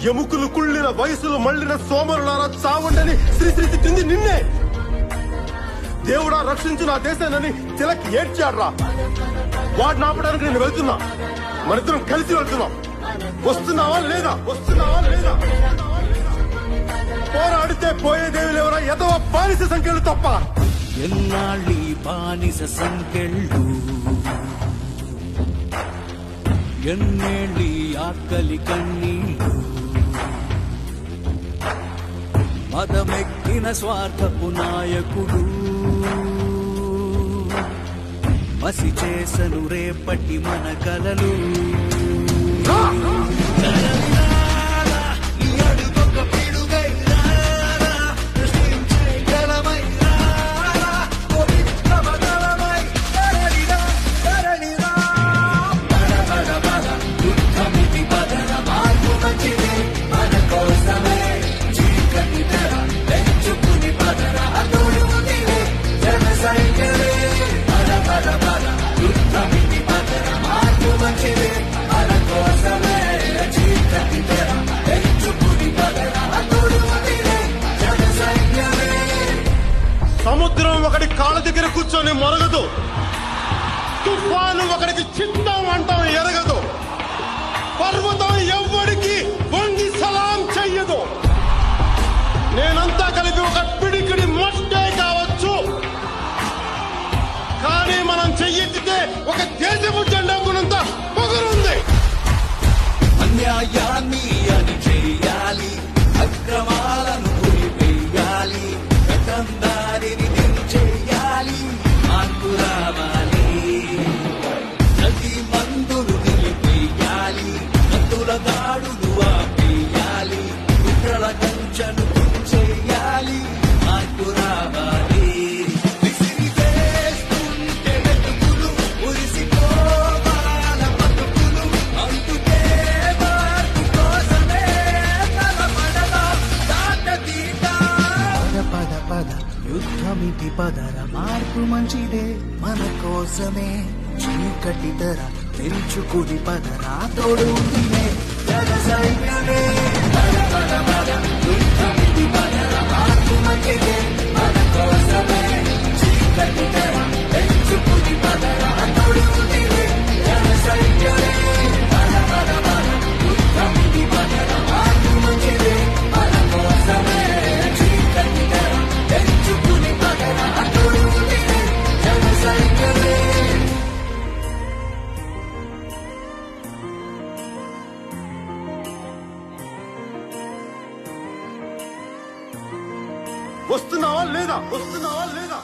ఎముకలు కుళ్ళిన వయసులు మళ్ళిన సోమరులారా చావండని శ్రీశ్రీ తిట్టింది నిన్నే. దేవుడా రక్షించు నా దేశాన్ని తిలక్ ఏడ్చాడ్రా. వాడిని ఆపడానికి నేను వెళ్తున్నా. మనిద్దరం కలిసి వెళ్తున్నాం. వస్తున్నావా లేదా? వస్తున్నావా లేదా? పోరాడితే పోయేదేవి లేవరా ఎదవ బానిస సంఖ్యలు తప్ప. ఎన్నాళ్ళీ బానిస సంఖ్యలు, ఎన్నేళ్ళీ ఆకలి కన్నీళ్ళు, మదమెక్కిన స్వార్థపు నాయకుడు మసి చేసను రేపటి మన కలలు. సముద్రం ఒకటి కాళ్ళ దగ్గర కూర్చొని మొరగదు. తుఫాను ఒకటికి చిత్తం అంటాం ఎరగదు. పర్వతం ఎవ్వడికి వంగి సలాం చెయ్యదు. నేనంతా కలిపి ఒక పిడికిడి మట్టే కావచ్చు, కానీ మనం చెయ్యెత్తితే ఒక దేశపు జెండా కొనంత పొగరుంది. అన్యాయాన్ని అని చేయాలి, అక్రమాలను వేయాలి, దారిని చేయాలి, మార్పు రావాలి. నది మందులు నిలిపేయాలి, నదుల దాడులు ఆపేయాలి, కుట్రల కంచెను చేయాలి, మార్పు రావాలి. విసిరివేస్తుంటే వెతుకులు ఉరిసిపోవాల బతుకులు, అందుకే మార్పు కోసమే తలపడదా దాటతీత. పద పద యుద్ధమితి పదర, మార్పు మంచిదే మన కోసమే. చీకటి ధర పెంచుకుని పదరా, తోడు ఉందిలే జన సైన్యమే. పద పద పద యుద్ధమితి పదర, మార్పు మంచిదే మన కోసమే. చీకటి ధర పెంచుకుని పదరా, తోడు ఉందిలే జన సైన్యమే. పద పద పద యుద్ధమితి పదర, మార్పు మంచిదే మన కోసమే. చీకటి ధర పెంచుకుని పదరా, తోడు ఉందిలే జన సైన్యమే. వస్తున్నావా లేదా? వస్తున్నావా లేదా?